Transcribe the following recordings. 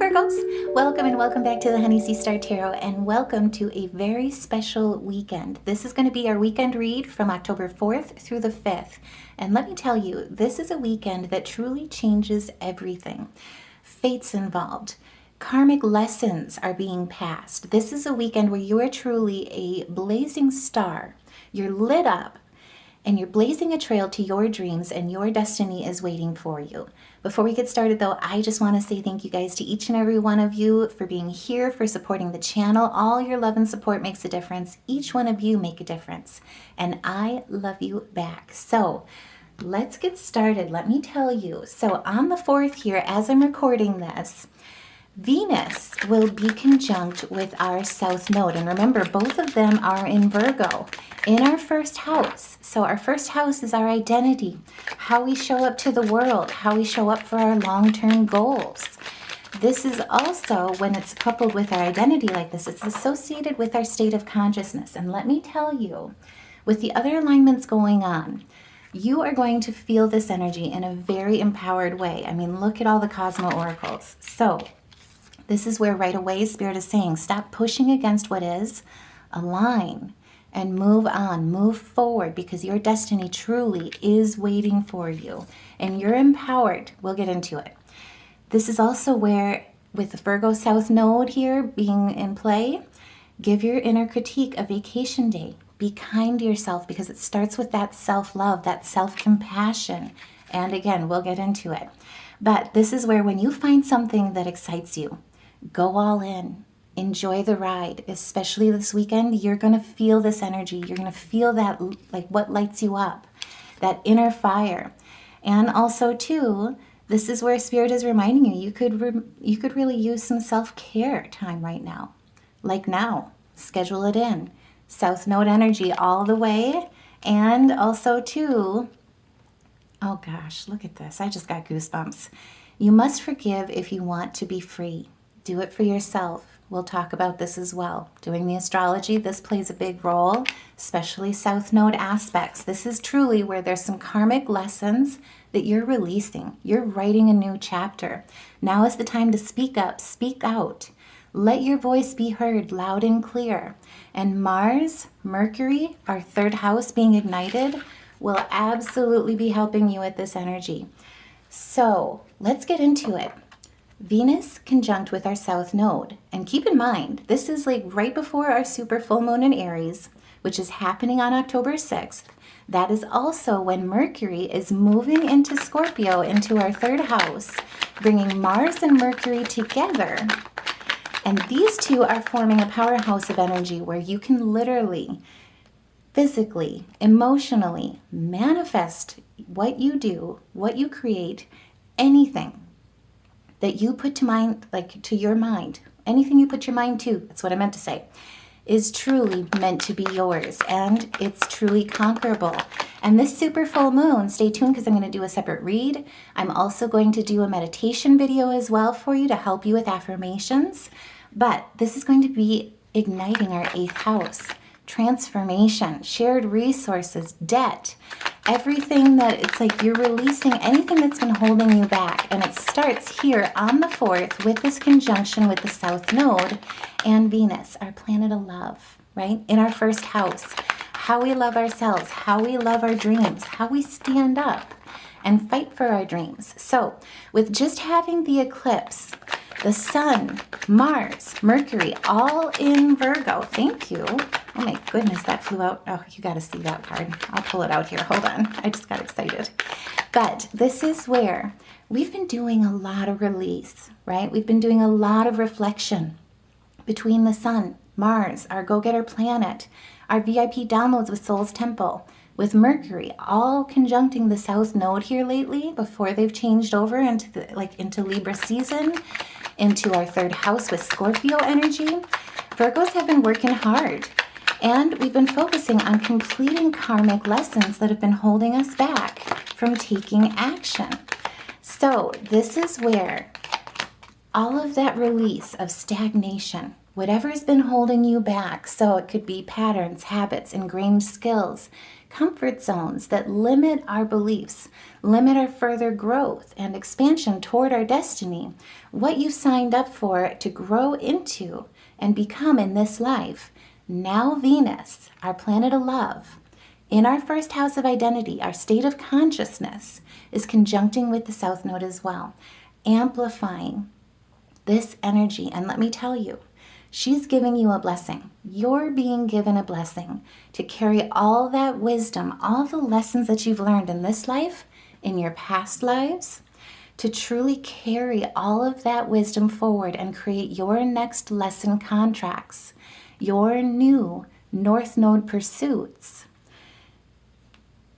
Virgos, welcome and welcome back to the Honey Sea Star Tarot, and welcome to a very special weekend. This is going to be our weekend read from October 4th through the 5th. And let me tell you, this is a weekend that truly changes everything. Fate's involved. Karmic lessons are being passed. This is a weekend where you are truly a blazing star. You're lit up and you're blazing a trail to your dreams, and your destiny is waiting for you. Before we get started though, I just want to say thank you guys to each and every one of you for being here, for supporting the channel. All your love and support makes a difference. Each one of you make a difference, and I love you back. So let's get started. Let me tell you. So on the 4th here, as I'm recording this, Venus will be conjunct with our South Node. And remember, both of them are in Virgo, in our first house. So our first house is our identity, how we show up to the world, how we show up for our long-term goals. This is also, when it's coupled with our identity like this, it's associated with our state of consciousness. And let me tell you, with the other alignments going on, you are going to feel this energy in a very empowered way. I mean, look at all the Cosmo oracles. So this is where right away Spirit is saying, stop pushing against what is, align and move on, move forward, because your destiny truly is waiting for you and you're empowered. We'll get into it. This is also where, with the Virgo South Node here being in play, give your inner critique a vacation day. Be kind to yourself, because it starts with that self-love, that self-compassion. And again, we'll get into it. But this is where, when you find something that excites you, go all in. Enjoy the ride. Especially this weekend, you're going to feel this energy. You're going to feel that, like, what lights you up, that inner fire. And also, too, this is where Spirit is reminding you, you could really use some self-care time right now. Like now. Schedule it in. South Node energy all the way. And also, too, oh gosh, look at this. I just got goosebumps. You must forgive if you want to be free. Do it for yourself. We'll talk about this as well. Doing the astrology, this plays a big role, especially South Node aspects. This is truly where there's some karmic lessons that you're releasing. You're writing a new chapter. Now is the time to speak up, speak out. Let your voice be heard loud and clear. And Mars, Mercury, our third house being ignited, will absolutely be helping you with this energy. So let's get into it. Venus conjunct with our South Node. And keep in mind, this is like right before our super full moon in Aries, which is happening on October 6th. That is also when Mercury is moving into Scorpio, into our third house, bringing Mars and Mercury together. And these two are forming a powerhouse of energy where you can literally, physically, emotionally manifest what you do, what you create, anything that you put to mind, like to your mind, anything you put your mind to, that's what I meant to say, is truly meant to be yours, and it's truly conquerable. And this super full moon, stay tuned, because I'm going to do a separate read. I'm also going to do a meditation video as well for you to help you with affirmations. But this is going to be igniting our 8th house, transformation, shared resources, debt, everything that it's like you're releasing, anything that's been holding you back. And it starts here on the 4th with this conjunction with the South Node and Venus, our planet of love, right? In our first house, how we love ourselves, how we love our dreams, how we stand up and fight for our dreams. So with just having the eclipse, the Sun, Mars, Mercury, all in Virgo. Thank you. Oh my goodness, that flew out. Oh, you got to see that card. I'll pull it out here. Hold on. I just got excited. But this is where we've been doing a lot of release, right? We've been doing a lot of reflection between the Sun, Mars, our go-getter planet, our VIP downloads with Soul's Temple, with Mercury, all conjuncting the South Node here lately before they've changed over into Libra season, into our third house with Scorpio energy. Virgos have been working hard, and we've been focusing on completing karmic lessons that have been holding us back from taking action. So this is where all of that release of stagnation, whatever's been holding you back, so it could be patterns, habits, ingrained skills, comfort zones that limit our beliefs, limit our further growth and expansion toward our destiny, what you signed up for to grow into and become in this life. Now Venus, our planet of love, in our first house of identity, our state of consciousness, is conjuncting with the South Node as well, amplifying this energy. And let me tell you, she's giving you a blessing. You're being given a blessing to carry all that wisdom, all the lessons that you've learned in this life, in your past lives, to truly carry all of that wisdom forward and create your next lesson contracts, your new North Node pursuits,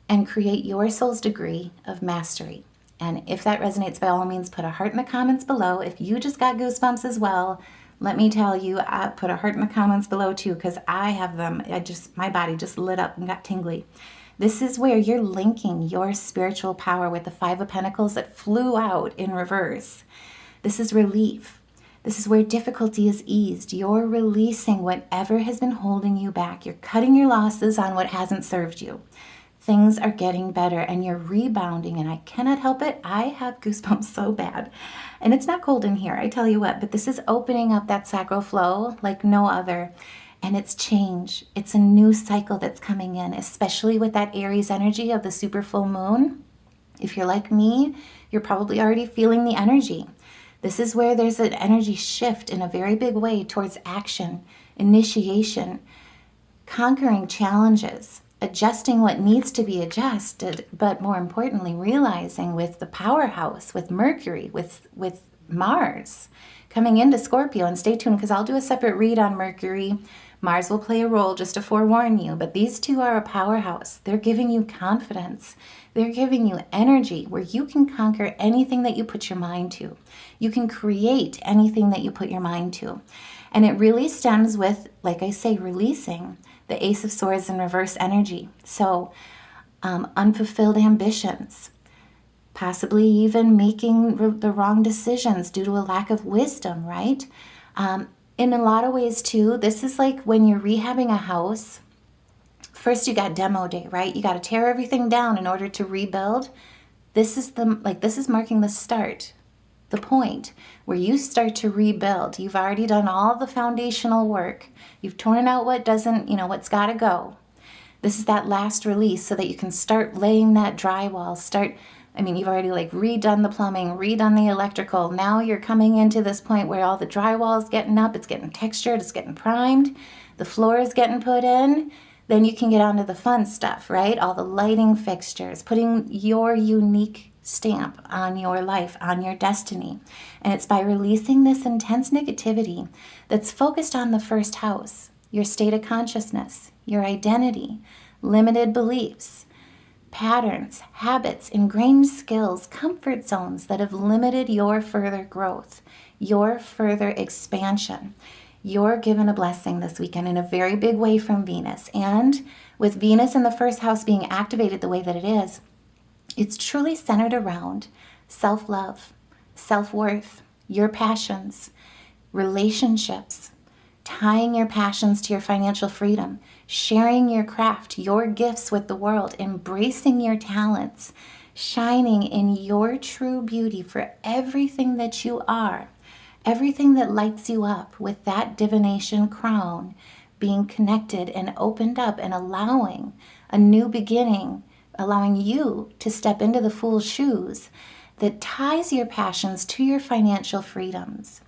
and create your soul's degree of mastery. And if that resonates, by all means, put a heart in the comments below. If you just got goosebumps as well, let me tell you, I put a heart in the comments below too, because I have them. My body just lit up and got tingly. This is where you're linking your spiritual power with the Five of Pentacles that flew out in reverse. This is relief. This is where difficulty is eased. You're releasing whatever has been holding you back. You're cutting your losses on what hasn't served you. Things are getting better and you're rebounding, and I cannot help it. I have goosebumps so bad. And it's not cold in here, I tell you what, but this is opening up that sacral flow like no other. And it's change. It's a new cycle that's coming in, especially with that Aries energy of the super full moon. If you're like me, you're probably already feeling the energy. This is where there's an energy shift in a very big way towards action, initiation, conquering challenges, adjusting what needs to be adjusted, but more importantly, realizing with the powerhouse, with Mercury, with Mars coming into Scorpio. And stay tuned, because I'll do a separate read on Mercury. Mars will play a role, just to forewarn you, but these two are a powerhouse. They're giving you confidence. They're giving you energy where you can conquer anything that you put your mind to. You can create anything that you put your mind to. And it really stems with, like I say, releasing the Ace of Swords in reverse energy. So unfulfilled ambitions, possibly even making the wrong decisions due to a lack of wisdom, right? In a lot of ways too, this is like when you're rehabbing a house. First you got demo day, right? You got to tear everything down in order to rebuild. This is marking the start, the point where you start to rebuild. You've already done all the foundational work. You've torn out what doesn't, what's got to go. This is that last release so that you can start laying that drywall. You've already redone the plumbing, redone the electrical. Now you're coming into this point where all the drywall is getting up, it's getting textured, it's getting primed, the floor is getting put in. Then you can get on to the fun stuff, right? All the lighting fixtures, putting your unique stamp on your life, on your destiny. And it's by releasing this intense negativity that's focused on the first house, your state of consciousness, your identity, limited beliefs, patterns, habits, ingrained skills, comfort zones that have limited your further growth, your further expansion. You're given a blessing this weekend in a very big way from Venus. And with Venus in the first house being activated the way that it is, it's truly centered around self-love, self-worth, your passions, relationships, tying your passions to your financial freedom, sharing your craft, your gifts with the world, embracing your talents, shining in your true beauty for everything that you are, everything that lights you up with that divination crown, being connected and opened up and allowing a new beginning, allowing you to step into the fool's shoes that ties your passions to your financial freedoms,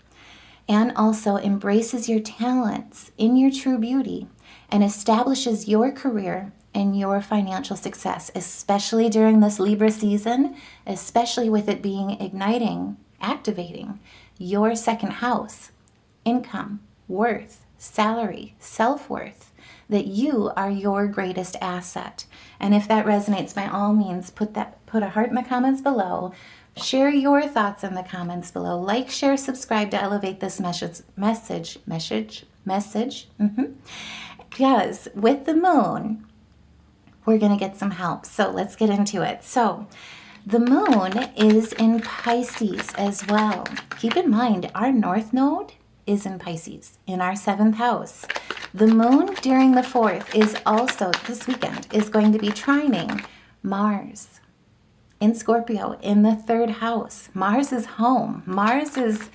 and also embraces your talents in your true beauty and establishes your career and your financial success, especially during this Libra season, especially with it being activating your second house, income, worth, salary, self-worth, that you are your greatest asset. And if that resonates, by all means, put a heart in the comments below. Share your thoughts in the comments below. Like, share, subscribe to elevate this message. Because with the moon, we're going to get some help. So let's get into it. So the moon is in Pisces as well. Keep in mind, our North Node is in Pisces, in our 7th house. The moon during the 4th is also, this weekend, is going to be trining Mars in Scorpio in the 3rd house. Mars is home. Mars is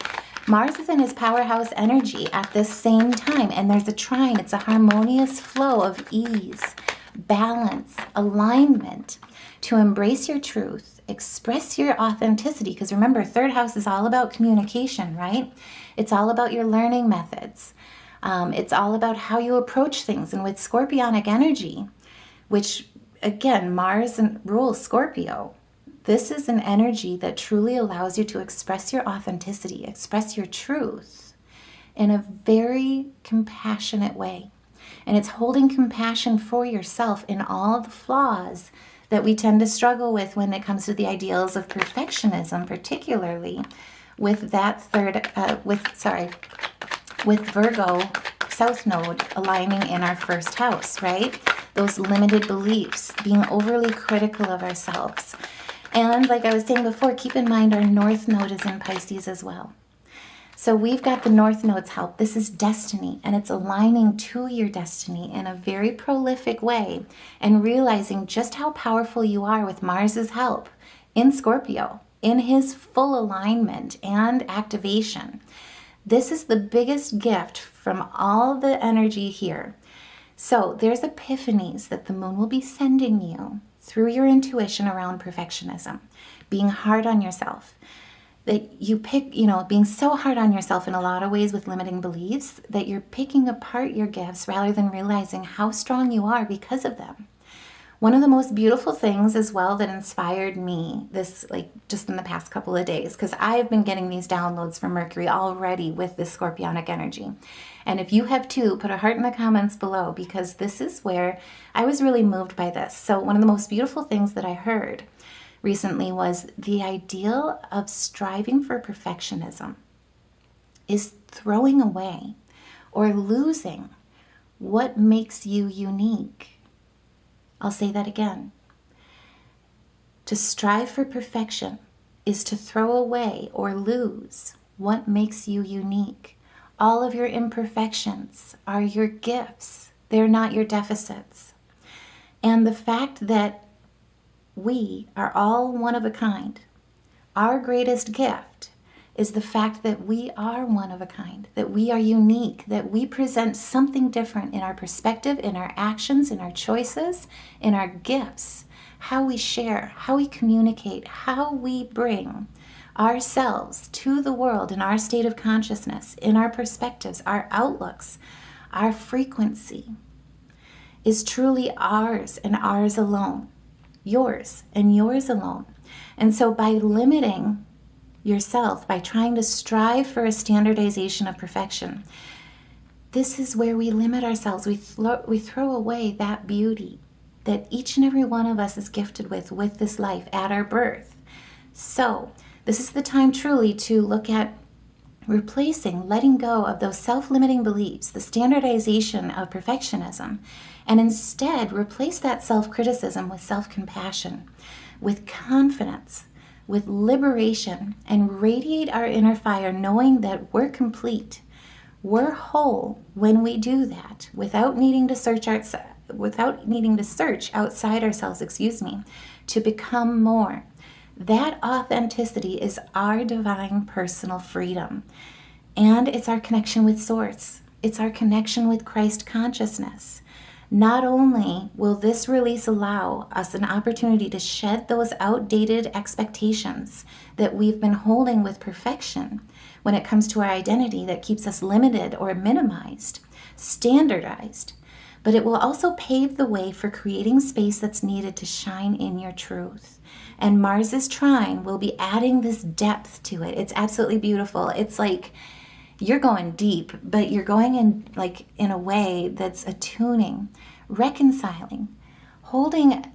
in his powerhouse energy at the same time. And there's a trine. It's a harmonious flow of ease, balance, alignment to embrace your truth, express your authenticity. Because remember, 3rd house is all about communication, right? It's all about your learning methods. It's all about how you approach things. And with Scorpionic energy, which again, Mars rules Scorpio, this is an energy that truly allows you to express your authenticity, express your truth in a very compassionate way. And it's holding compassion for yourself in all the flaws that we tend to struggle with when it comes to the ideals of perfectionism, particularly with that with Virgo South Node aligning in our 1st house, right? Those limited beliefs, being overly critical of ourselves. And like I was saying before, keep in mind our North Node is in Pisces as well. So we've got the North Node's help. This is destiny, and it's aligning to your destiny in a very prolific way and realizing just how powerful you are with Mars's help in Scorpio, in his full alignment and activation. This is the biggest gift from all the energy here. So there's epiphanies that the moon will be sending you through your intuition around perfectionism, being hard on yourself. That you pick, being so hard on yourself in a lot of ways with limiting beliefs that you're picking apart your gifts rather than realizing how strong you are because of them. One of the most beautiful things as well that inspired me this, just in the past couple of days, because I've been getting these downloads from Mercury already with this Scorpionic energy. And if you have too, put a heart in the comments below, because this is where I was really moved by this. So one of the most beautiful things that I heard recently was the ideal of striving for perfectionism is throwing away or losing what makes you unique. I'll say that again. To strive for perfection is to throw away or lose what makes you unique. All of your imperfections are your gifts. They're not your deficits. And the fact that we are all one of a kind, our greatest gift is the fact that we are one of a kind, that we are unique, that we present something different in our perspective, in our actions, in our choices, in our gifts, how we share, how we communicate, how we bring ourselves to the world in our state of consciousness, in our perspectives, our outlooks, our frequency is truly ours and ours alone, yours and yours alone. And so by limiting yourself, by trying to strive for a standardization of perfection, this is where we limit ourselves. We throw away that beauty that each and every one of us is gifted with this life at our birth. So this is the time truly to look at replacing, letting go of those self-limiting beliefs, the standardization of perfectionism, and instead replace that self-criticism with self-compassion, with confidence, with liberation, and radiate our inner fire knowing that we're complete. We're whole when we do that without needing to search outside ourselves, to become more. That authenticity is our divine personal freedom. And it's our connection with Source. It's our connection with Christ consciousness. Not only will this release allow us an opportunity to shed those outdated expectations that we've been holding with perfection when it comes to our identity that keeps us limited or minimized, standardized, but it will also pave the way for creating space that's needed to shine in your truth. And Mars's trine will be adding this depth to it. It's absolutely beautiful. It's like you're going deep, but you're going in a way that's attuning, reconciling, holding,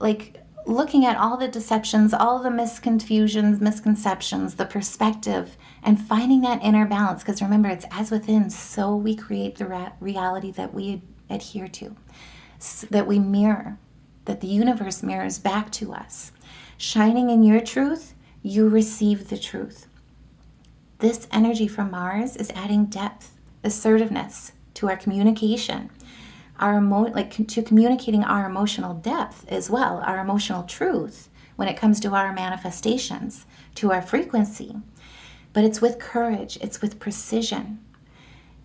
looking at all the deceptions, all the misconceptions, the perspective, and finding that inner balance. Because remember, it's as within, so we create the reality that we adhere to, that we mirror, that the universe mirrors back to us. Shining in your truth, you receive the truth. This energy from Mars is adding depth, assertiveness, to our communication, to communicating our emotional depth as well, our emotional truth when it comes to our manifestations, to our frequency. But it's with courage, it's with precision.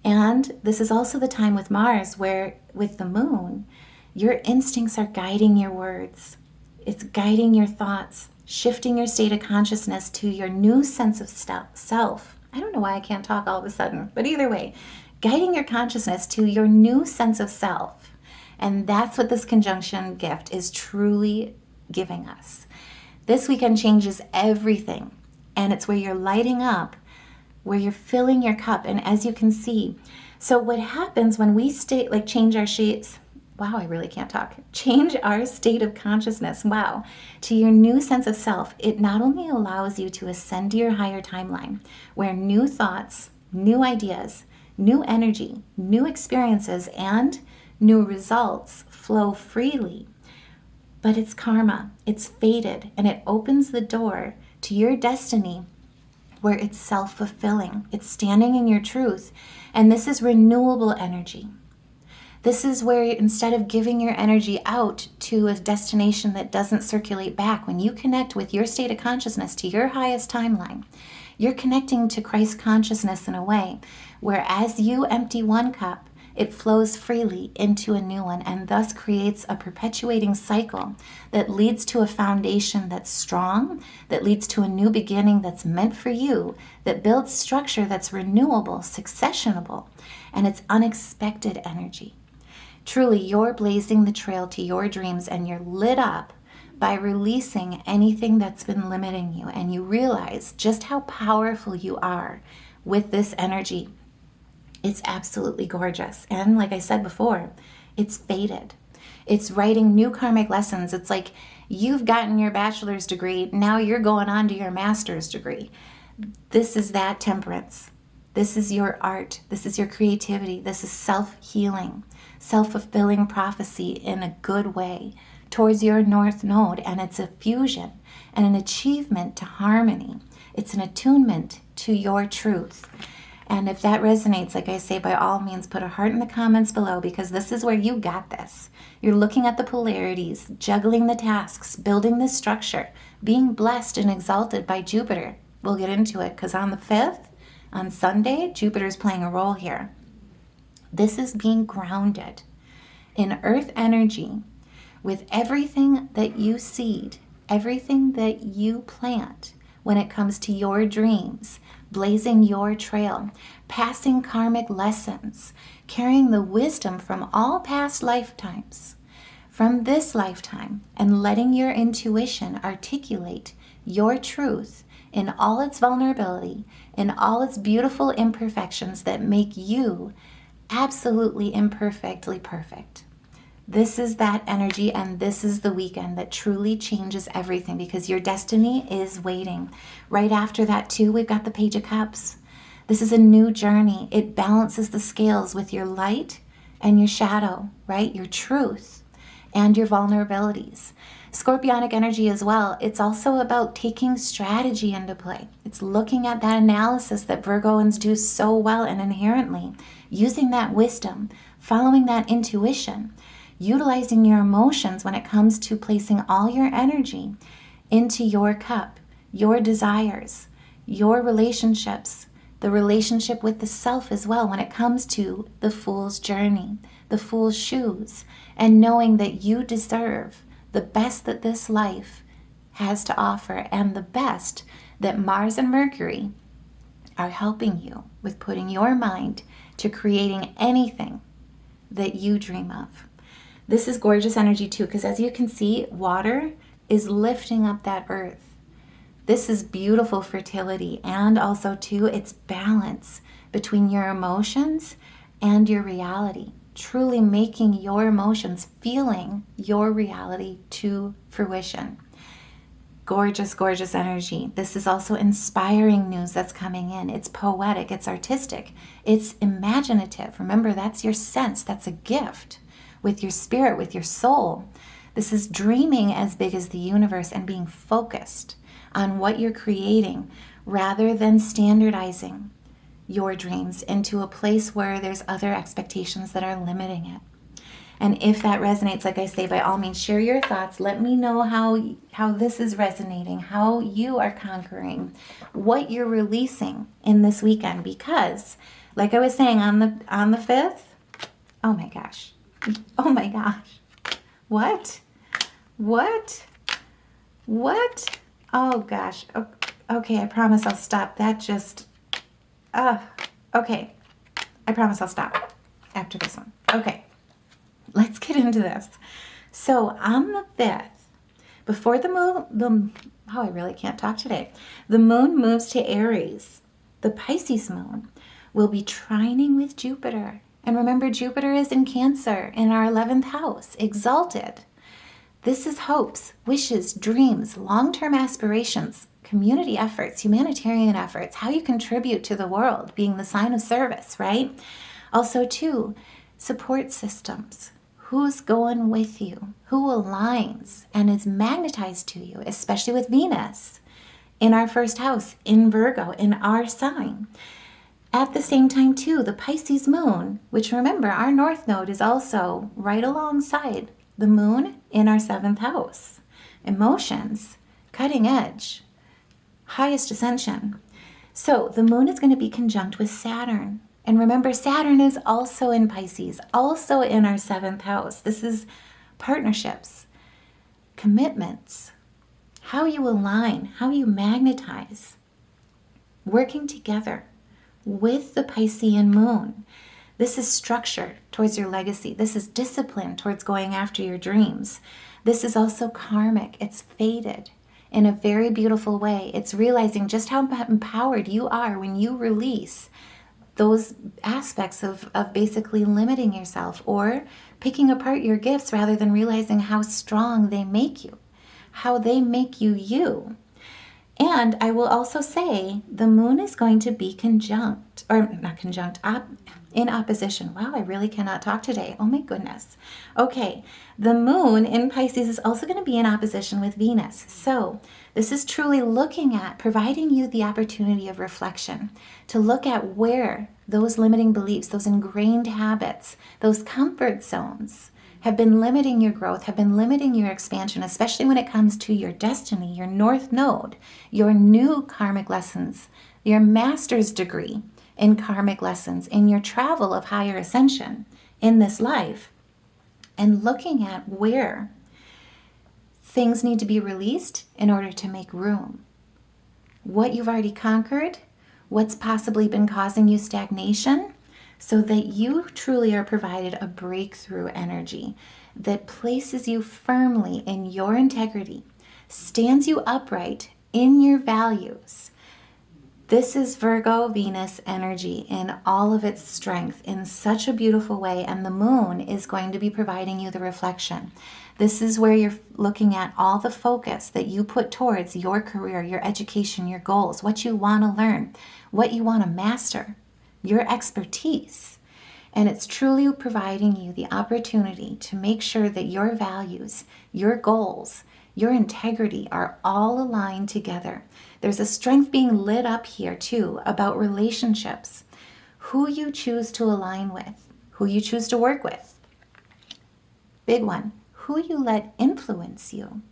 And this is also the time with Mars where, with the moon, your instincts are guiding your words. It's guiding your thoughts, shifting your state of consciousness to your new sense of self. I don't know why I can't talk all of a sudden, but either way, guiding your consciousness to your new sense of self. And that's what this conjunction gift is truly giving us. This weekend changes everything. And it's where you're lighting up, where you're filling your cup. And as you can see, so what happens when we change our shades, wow, I really can't talk. Change our state of consciousness, wow, to your new sense of self. It not only allows you to ascend to your higher timeline, where new thoughts, new ideas, new energy, new experiences, and new results flow freely, but it's karma, it's fated, and it opens the door to your destiny where it's self-fulfilling. It's standing in your truth, and this is renewable energy. This is where instead of giving your energy out to a destination that doesn't circulate back, when you connect with your state of consciousness to your highest timeline, you're connecting to Christ consciousness in a way where as you empty one cup, it flows freely into a new one and thus creates a perpetuating cycle that leads to a foundation that's strong, that leads to a new beginning that's meant for you, that builds structure that's renewable, successionable, and it's unexpected energy. Truly, you're blazing the trail to your dreams and you're lit up by releasing anything that's been limiting you, and you realize just how powerful you are with this energy. It's absolutely gorgeous. And like I said before, it's fated. It's writing new karmic lessons. It's like you've gotten your bachelor's degree, now you're going on to your master's degree. This is that temperance. This is your art. This is your creativity. This is self-healing, self-fulfilling prophecy in a good way towards your north node. And it's a fusion and an achievement to harmony. It's an attunement to your truth. And if that resonates, like I say, by all means, put a heart in the comments below, because this is where you got this. You're looking at the polarities, juggling the tasks, building the structure, being blessed and exalted by Jupiter. We'll get into it because on the 5th, on Sunday, Jupiter's playing a role here. This is being grounded in earth energy with everything that you seed, everything that you plant when it comes to your dreams, blazing your trail, passing karmic lessons, carrying the wisdom from all past lifetimes, from this lifetime, and letting your intuition articulate your truth in all its vulnerability, in all its beautiful imperfections that make you absolutely imperfectly perfect. This is that energy, and this is the weekend that truly changes everything, because your destiny is waiting. Right after that, too, we've got the Page of Cups. This is a new journey. It balances the scales with your light and your shadow, right? Your truth and your vulnerabilities. Scorpionic energy as well. It's also about taking strategy into play. It's looking at that analysis that Virgoans do so well and inherently, using that wisdom, following that intuition, utilizing your emotions when it comes to placing all your energy into your cup, your desires, your relationships, the relationship with the self as well when it comes to the Fool's journey, the Fool's shoes, and knowing that you deserve the best that this life has to offer, and the best that Mars and Mercury are helping you with, putting your mind to creating anything that you dream of. This is gorgeous energy too, because as you can see, water is lifting up that earth. This is beautiful fertility, and also too, it's balance between your emotions and your reality, truly making your emotions, feeling your reality to fruition. Gorgeous, gorgeous energy. This is also inspiring news that's coming in. It's poetic, it's artistic, it's imaginative. Remember, that's your sense, that's a gift with your spirit, with your soul. This is dreaming as big as the universe and being focused on what you're creating rather than standardizing your dreams into a place where there's other expectations that are limiting it. And if that resonates, like I say, by all means, share your thoughts. Let me know how this is resonating, how you are conquering, what you're releasing in this weekend. Because, like I was saying, on the 5th, oh my gosh. Oh my gosh. What? Oh gosh. Okay, I promise I'll stop. That just, okay. I promise I'll stop after this one. Okay. Let's get into this. So on the 5th, before the moon, I really can't talk today. The moon moves to Aries. The Pisces moon will be trining with Jupiter. And remember, Jupiter is in Cancer in our 11th house, exalted. This is hopes, wishes, dreams, long-term aspirations, community efforts, humanitarian efforts, how you contribute to the world, being the sign of service, right? Also, too, support systems. Who's going with you? Who aligns and is magnetized to you, especially with Venus in our 1st house, in Virgo, in our sign. At the same time, too, the Pisces moon, which remember, our north node is also right alongside the moon in our 7th house. Emotions, cutting edge, highest ascension. So the moon is going to be conjunct with Saturn. And remember, Saturn is also in Pisces, also in our 7th house. This is partnerships, commitments, how you align, how you magnetize, working together with the Piscean moon. This is structure towards your legacy. This is discipline towards going after your dreams. This is also karmic. It's fated in a very beautiful way. It's realizing just how empowered you are when you release those aspects of basically limiting yourself or picking apart your gifts rather than realizing how strong they make you, how they make you you. And I will also say the moon is going to be in opposition. Wow, I really cannot talk today. Oh my goodness. Okay, the moon in Pisces is also going to be in opposition with Venus. So this is truly looking at providing you the opportunity of reflection to look at where those limiting beliefs, those ingrained habits, those comfort zones have been limiting your growth, have been limiting your expansion, especially when it comes to your destiny, your north node, your new karmic lessons, your master's degree in karmic lessons, in your travel of higher ascension in this life, and looking at where things need to be released in order to make room. What you've already conquered, what's possibly been causing you stagnation, so that you truly are provided a breakthrough energy that places you firmly in your integrity, stands you upright in your values. This is Virgo Venus energy in all of its strength in such a beautiful way, and the moon is going to be providing you the reflection. This is where you're looking at all the focus that you put towards your career, your education, your goals, what you want to learn, what you want to master, your expertise. And it's truly providing you the opportunity to make sure that your values, your goals, your integrity are all aligned together. There's a strength being lit up here too about relationships, who you choose to align with, who you choose to work with. Big one, who you let influence you.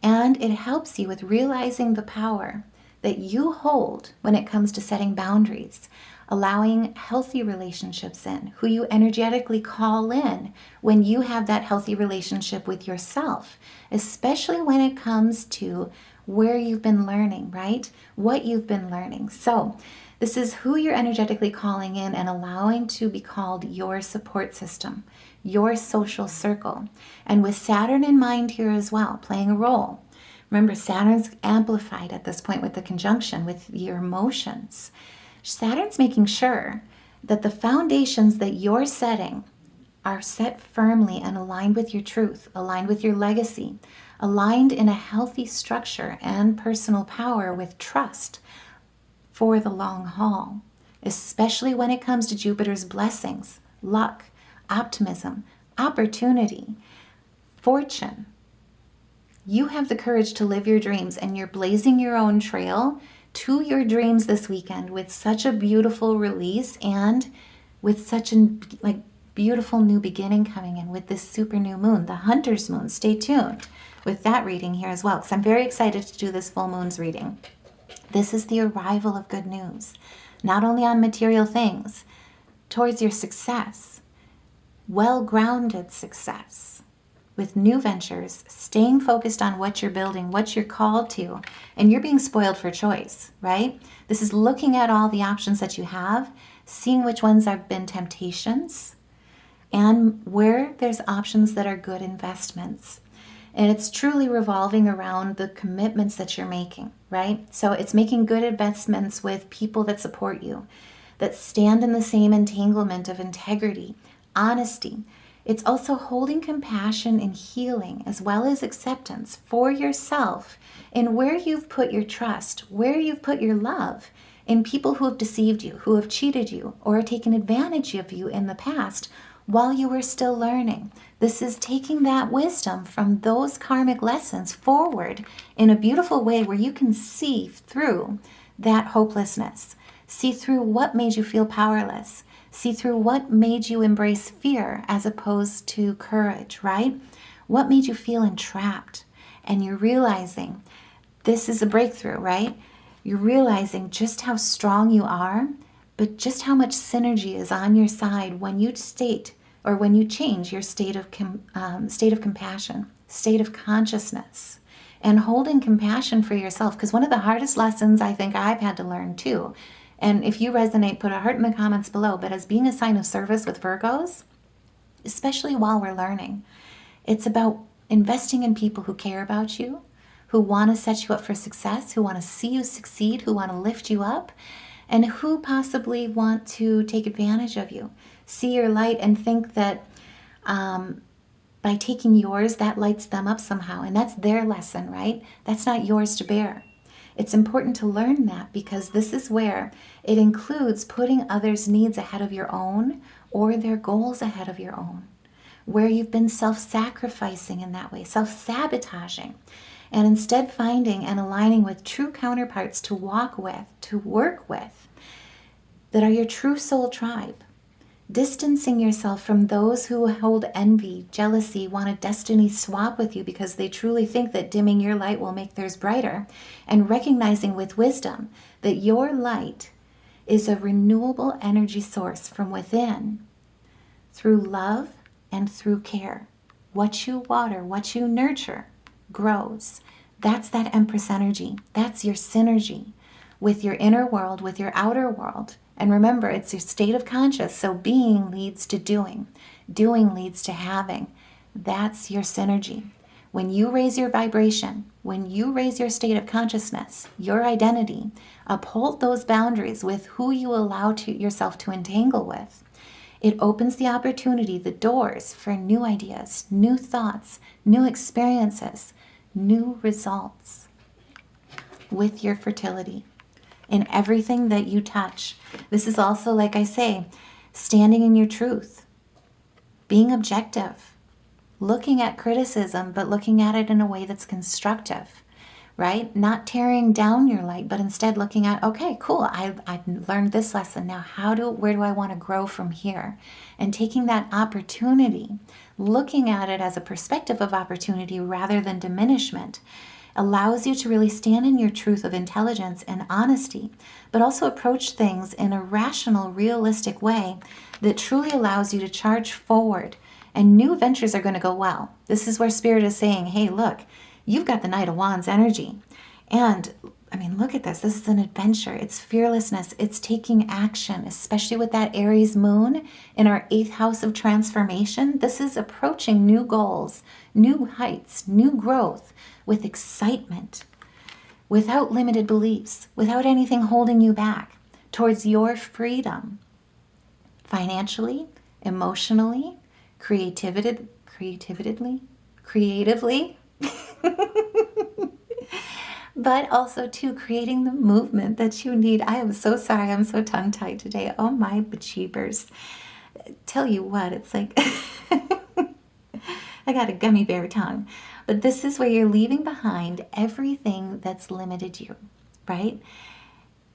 And it helps you with realizing the power that you hold when it comes to setting boundaries, allowing healthy relationships in, who you energetically call in when you have that healthy relationship with yourself, especially when it comes to where you've been learning, right? What you've been learning. So this is who you're energetically calling in and allowing to be called your support system, your social circle. And with Saturn in mind here as well, playing a role. Remember, Saturn's amplified at this point with the conjunction with your emotions. Saturn's making sure that the foundations that you're setting are set firmly and aligned with your truth, aligned with your legacy, aligned in a healthy structure and personal power with trust for the long haul, especially when it comes to Jupiter's blessings, luck, optimism, opportunity, fortune. You have the courage to live your dreams and you're blazing your own trail to your dreams this weekend with such a beautiful release and with such a beautiful new beginning coming in with this super new moon, the Hunter's moon. Stay tuned with that reading here as well, because I'm very excited to do this full moon's reading. This is the arrival of good news, not only on material things, towards your success, well-grounded success, with new ventures, staying focused on what you're building, what you're called to, and you're being spoiled for choice, right? This is looking at all the options that you have, seeing which ones have been temptations, and where there's options that are good investments. And it's truly revolving around the commitments that you're making, right? So it's making good investments with people that support you, that stand in the same entanglement of integrity, honesty. It's also holding compassion and healing, as well as acceptance for yourself in where you've put your trust, where you've put your love, in people who have deceived you, who have cheated you, or taken advantage of you in the past while you were still learning. This is taking that wisdom from those karmic lessons forward in a beautiful way where you can see through that hopelessness, see through what made you feel powerless, see through what made you embrace fear as opposed to courage, right? What made you feel entrapped? And you're realizing this is a breakthrough, right? You're realizing just how strong you are, but just how much synergy is on your side when you change your state of compassion, state of consciousness, and holding compassion for yourself. Because one of the hardest lessons I think I've had to learn too, and if you resonate, put a heart in the comments below, but as being a sign of service with Virgos, especially while we're learning, it's about investing in people who care about you, who want to set you up for success, who want to see you succeed, who want to lift you up, and who possibly want to take advantage of you, see your light and think that by taking yours, that lights them up somehow. And that's their lesson, right? That's not yours to bear. It's important to learn that, because this is where it includes putting others' needs ahead of your own, or their goals ahead of your own, where you've been self-sacrificing in that way, self-sabotaging, and instead finding and aligning with true counterparts to walk with, to work with, that are your true soul tribe. Distancing yourself from those who hold envy, jealousy, want a destiny swap with you because they truly think that dimming your light will make theirs brighter, and recognizing with wisdom that your light is a renewable energy source from within, through love and through care. What you water, what you nurture, grows. That's that Empress energy. That's your synergy with your inner world, with your outer world. And remember, it's your state of conscious. So being leads to doing. Doing leads to having. That's your synergy. When you raise your vibration, when you raise your state of consciousness, your identity, uphold those boundaries with who you allow yourself to entangle with, it opens the opportunity, the doors for new ideas, new thoughts, new experiences, new results with your fertility in everything that you touch. This is also, like I say, standing in your truth, being objective, looking at criticism, but looking at it in a way that's constructive, right? Not tearing down your light, but instead looking at, okay, cool, I've learned this lesson. Now, where do I want to grow from here? And taking that opportunity, looking at it as a perspective of opportunity rather than diminishment, allows you to really stand in your truth of intelligence and honesty, but also approach things in a rational, realistic way that truly allows you to charge forward. And new ventures are going to go well. This is where Spirit is saying, hey, look, you've got the Knight of Wands energy. And I mean, look at this. This is an adventure. It's fearlessness. It's taking action, especially with that Aries moon in our 8th house of transformation. This is approaching new goals, new heights, new growth with excitement, without limited beliefs, without anything holding you back towards your freedom, financially, emotionally, creatively, but also to creating the movement that you need. I am so sorry. I'm so tongue-tied today. Oh my bejeebers. Tell you what, it's like I got a gummy bear tongue. But this is where you're leaving behind everything that's limited you, right?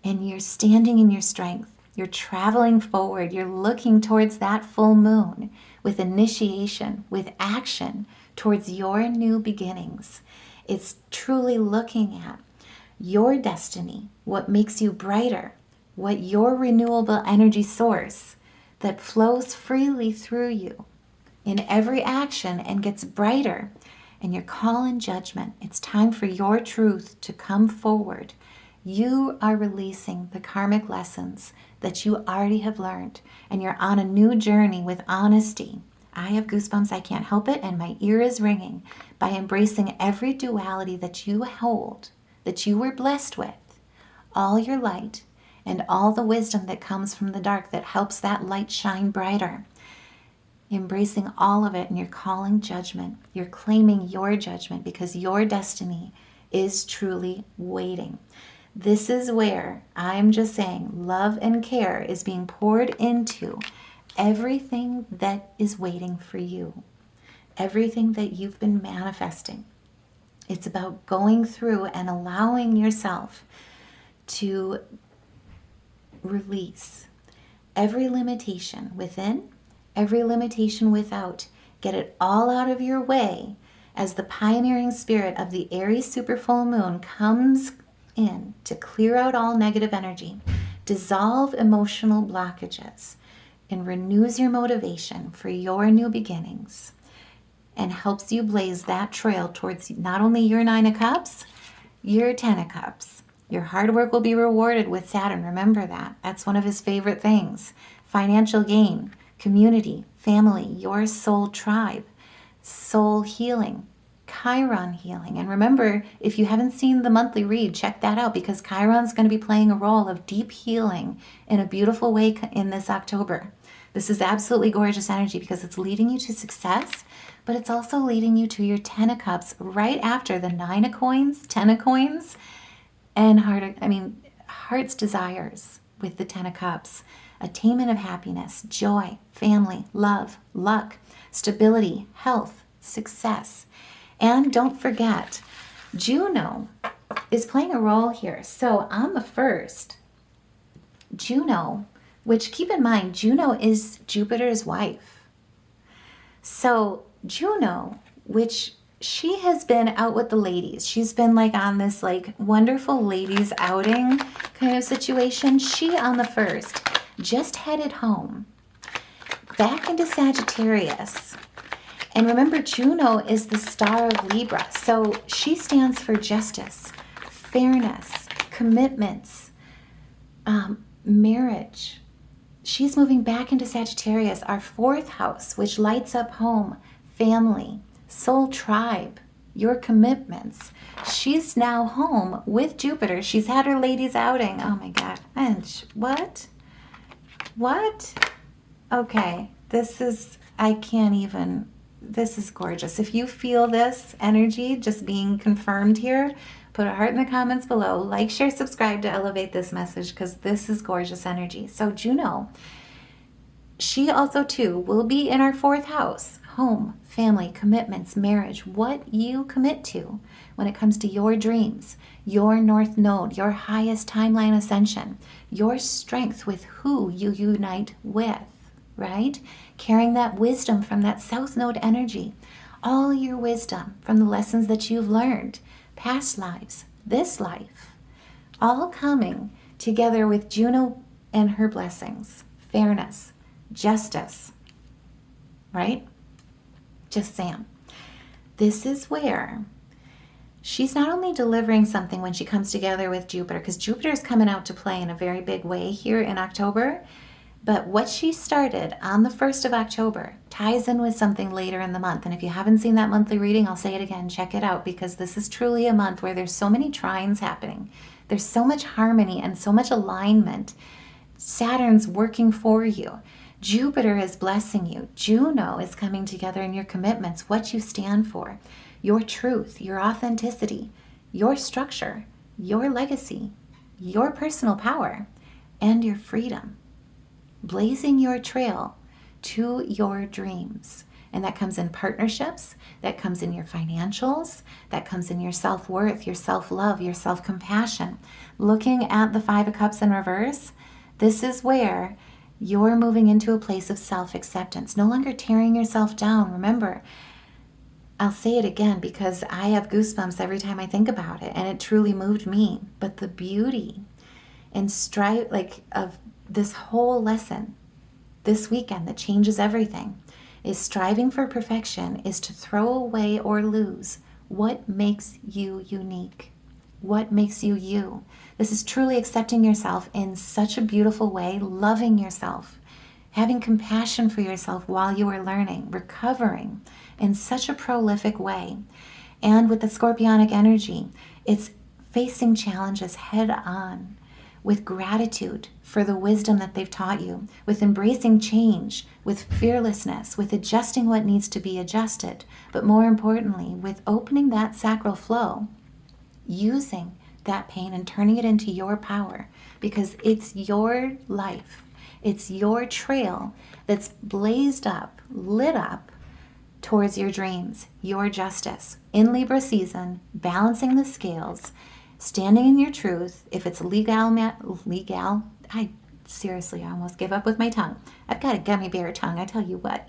and you're standing in your strength. You're traveling forward. You're looking towards that full moon with initiation, with action towards your new beginnings. It's truly looking at your destiny, what makes you brighter, what your renewable energy source that flows freely through you in every action and gets brighter. And your call and judgment. It's time for your truth to come forward. You are releasing the karmic lessons that you already have learned, and you're on a new journey with honesty. I have goosebumps, I can't help it, and my ear is ringing by embracing every duality that you hold, that you were blessed with, all your light, and all the wisdom that comes from the dark that helps that light shine brighter. Embracing all of it, and you're calling judgment. You're claiming your judgment because your destiny is truly waiting. This is where I'm just saying love and care is being poured into everything that is waiting for you, everything that you've been manifesting. It's about going through and allowing yourself to release every limitation within, every limitation without. Get it all out of your way as the pioneering spirit of the Aries super full moon comes in to clear out all negative energy, dissolve emotional blockages, and renews your motivation for your new beginnings, and helps you blaze that trail towards not only your 9 of Cups, your 10 of Cups. Your hard work will be rewarded with Saturn. Remember that. That's one of his favorite things. Financial gain, community, family, your soul tribe, soul healing, Chiron healing. And remember, if you haven't seen the monthly read, check that out, because Chiron's going to be playing a role of deep healing in a beautiful way in this October. This is absolutely gorgeous energy because it's leading you to success, but it's also leading you to your 10 of Cups right after the 9 of Coins, 10 of Coins, and heart's desires with the 10 of Cups. Attainment of happiness, joy, family, love, luck, stability, health, success. And don't forget, Juno is playing a role here. So on the 1st, Juno, which keep in mind, Juno is Jupiter's wife. So Juno, which she has been out with the ladies. She's been like on this like wonderful ladies outing kind of situation. She on the 1st just headed home back into Sagittarius. And remember, Juno is the star of Libra. So she stands for justice, fairness, commitments, marriage. She's moving back into Sagittarius, our 4th house, which lights up home, family, soul tribe, your commitments. She's now home with Jupiter. She's had her ladies outing. Oh my God. And what? Okay. This is gorgeous. If you feel this energy just being confirmed here, put a heart in the comments below. Like, share, subscribe to elevate this message, because this is gorgeous energy. So Juno, she also too will be in our 4th house. Home, family, commitments, marriage, what you commit to when it comes to your dreams, your North Node, your highest timeline ascension, your strength with who you unite with, right? Carrying that wisdom from that South Node energy, all your wisdom from the lessons that you've learned, past lives, this life, all coming together with Juno and her blessings, fairness, justice, right? Just saying. This is where she's not only delivering something when she comes together with Jupiter, because Jupiter is coming out to play in a very big way here in October, but what she started on the 1st of October ties in with something later in the month. And if you haven't seen that monthly reading, I'll say it again, check it out, because this is truly a month where there's so many trines happening. There's so much harmony and so much alignment. Saturn's working for you. Jupiter is blessing you. Juno is coming together in your commitments, what you stand for, your truth, your authenticity, your structure, your legacy, your personal power, and your freedom. Blazing your trail to your dreams. And that comes in partnerships, that comes in your financials, that comes in your self-worth, your self-love, your self-compassion. Looking at the Five of Cups in reverse, this is where you're moving into a place of self-acceptance, no longer tearing yourself down. Remember, I'll say it again because I have goosebumps every time I think about it, and it truly moved me. But the beauty and strive of this whole lesson this weekend that changes everything is striving for perfection is to throw away or lose what makes you unique, what makes you you. This is truly accepting yourself in such a beautiful way, loving yourself, having compassion for yourself while you are learning, recovering in such a prolific way. And with the Scorpionic energy, it's facing challenges head on with gratitude for the wisdom that they've taught you, with embracing change, with fearlessness, with adjusting what needs to be adjusted, but more importantly, with opening that sacral flow, using that pain and turning it into your power, because it's your life, it's your trail that's blazed up, lit up towards your dreams, your justice. In Libra season, balancing the scales, standing in your truth. If it's legal, I almost gave up with my tongue. I've got a gummy bear tongue, I tell you what.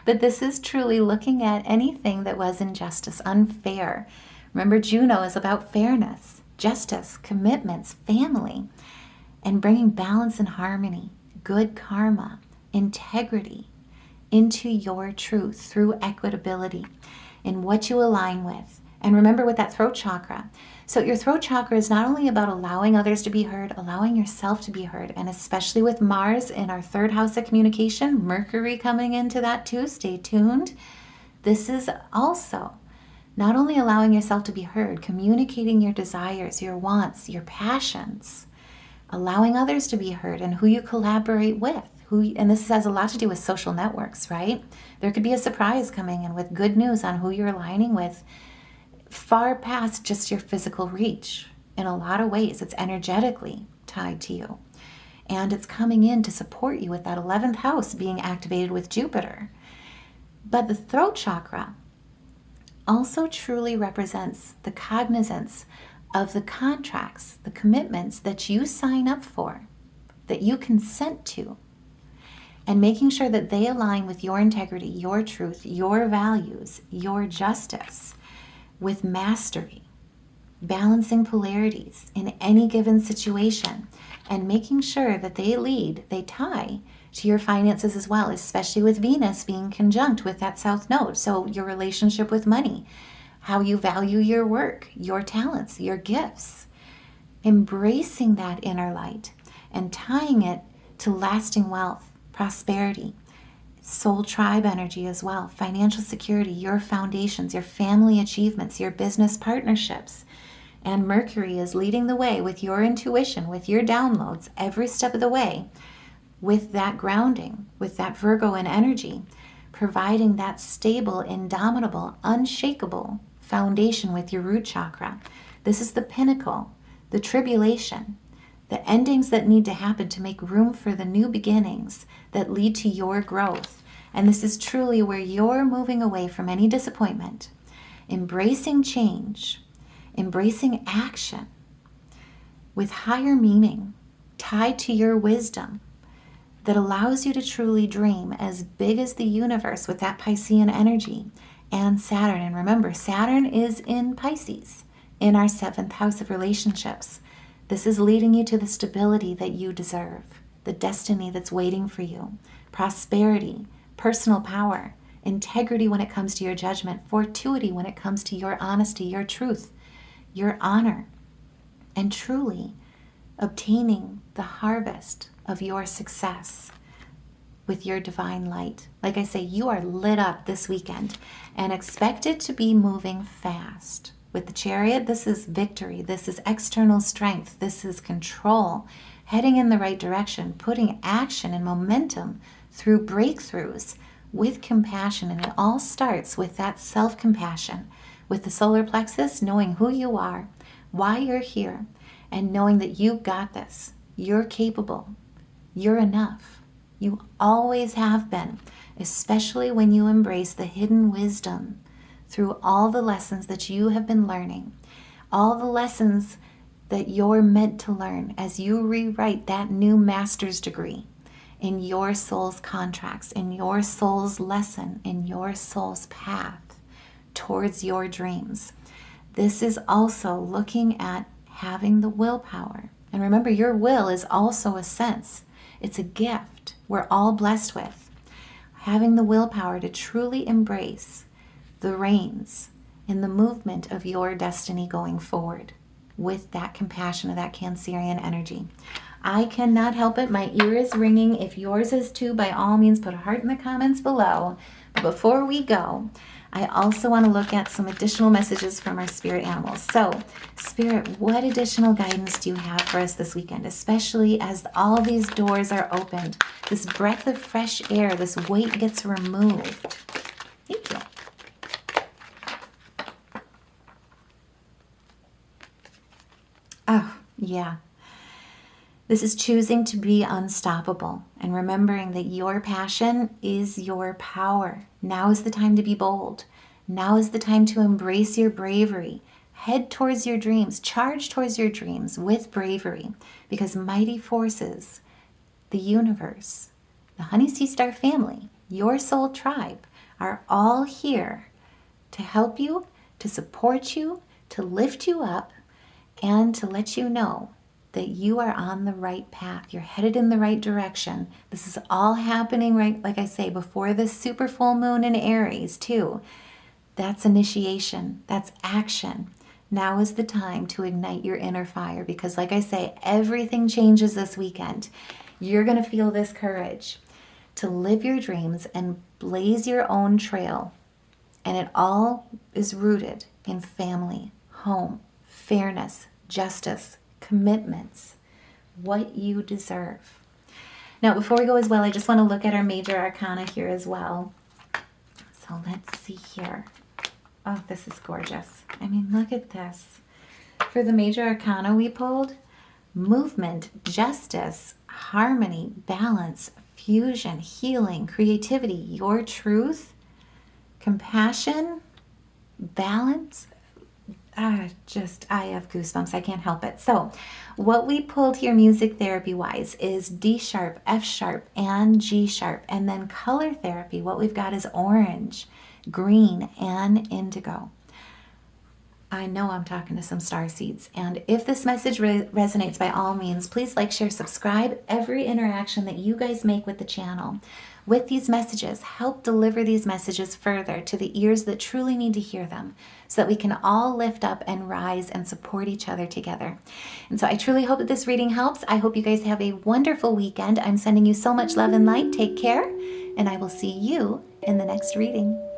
But this is truly looking at anything that was injustice, unfair. Remember, Juno is about fairness, justice, commitments, family, and bringing balance and harmony, good karma, integrity into your truth through equitability in what you align with. And remember with that throat chakra. So your throat chakra is not only about allowing others to be heard, allowing yourself to be heard. And especially with Mars in our third house of communication, Mercury coming into that too, stay tuned. This is also not only allowing yourself to be heard, communicating your desires, your wants, your passions, allowing others to be heard and who you collaborate with. And this has a lot to do with social networks, right? There could be a surprise coming in with good news on who you're aligning with, far past just your physical reach. In a lot of ways, it's energetically tied to you. And it's coming in to support you with that 11th house being activated with Jupiter. But the throat chakra also truly represents the cognizance of the contracts, the commitments that you sign up for, that you consent to, and making sure that they align with your integrity, your truth, your values, your justice, with mastery, balancing polarities in any given situation, and making sure that they tie to your finances as well, especially with Venus being conjunct with that South Node. So your relationship with money, how you value your work, your talents, your gifts, embracing that inner light and tying it to lasting wealth, prosperity, soul tribe energy as well, financial security, your foundations, your family achievements, your business partnerships. And Mercury is leading the way with your intuition, with your downloads, every step of the way, with that grounding, with that Virgo in energy, providing that stable, indomitable, unshakable foundation with your root chakra. This is the pinnacle, the tribulation, the endings that need to happen to make room for the new beginnings that lead to your growth. And this is truly where you're moving away from any disappointment, embracing change, embracing action with higher meaning tied to your wisdom that allows you to truly dream as big as the universe with that Piscean energy and Saturn. And remember, Saturn is in Pisces, in our 7th house of relationships. This is leading you to the stability that you deserve, the destiny that's waiting for you, prosperity, personal power, integrity when it comes to your judgment, fortuity when it comes to your honesty, your truth, your honor, and truly obtaining the harvest of your success with your divine light. Like I say, you are lit up this weekend and expect it to be moving fast. With the Chariot, this is victory. This is external strength. This is control, heading in the right direction, putting action and momentum through breakthroughs with compassion. And it all starts with that self-compassion, with the solar plexus, knowing who you are, why you're here, and knowing that you got this. You're capable. You're enough. You always have been, especially when you embrace the hidden wisdom through all the lessons that you have been learning, all the lessons that you're meant to learn as you rewrite that new master's degree in your soul's contracts, in your soul's lesson, in your soul's path towards your dreams. This is also looking at having the willpower. And remember, your will is also a sense. It's a gift we're all blessed with. Having the willpower to truly embrace the reins in the movement of your destiny going forward with that compassion of that Cancerian energy. I cannot help it. My ear is ringing. If yours is too, by all means, put a heart in the comments below. But before we go, I also want to look at some additional messages from our spirit animals. So, Spirit, what additional guidance do you have for us this weekend, especially as all these doors are opened, this breath of fresh air, this weight gets removed? Thank you. Oh, yeah. This is choosing to be unstoppable and remembering that your passion is your power. Now is the time to be bold. Now is the time to embrace your bravery. Head towards your dreams. Charge towards your dreams with bravery, because mighty forces, the universe, the Honey Sea Star family, your soul tribe, are all here to help you, to support you, to lift you up, and to let you know that you are on the right path. You're headed in the right direction. This is all happening, right, like I say, before the super full moon in Aries too. That's initiation. That's action. Now is the time to ignite your inner fire, because like I say, everything changes this weekend. You're going to feel this courage to live your dreams and blaze your own trail. And it all is rooted in family, home, fairness, justice, commitments, what you deserve. Now, before we go as well, I just want to look at our major arcana here as well. So let's see here. Oh, this is gorgeous. I mean, look at this. For the major arcana we pulled, movement, justice, harmony, balance, fusion, healing, creativity, your truth, compassion, balance. I have goosebumps. I can't help it. So what we pulled here music therapy wise is D sharp, F sharp, and G sharp. And then color therapy, what we've got is orange, green, and indigo. I know I'm talking to some star seeds. And if this message resonates, by all means, please like, share, subscribe. Every interaction that you guys make with the channel, with these messages, help deliver these messages further to the ears that truly need to hear them, so that we can all lift up and rise and support each other together. And so I truly hope that this reading helps. I hope you guys have a wonderful weekend. I'm sending you so much love and light. Take care, and I will see you in the next reading.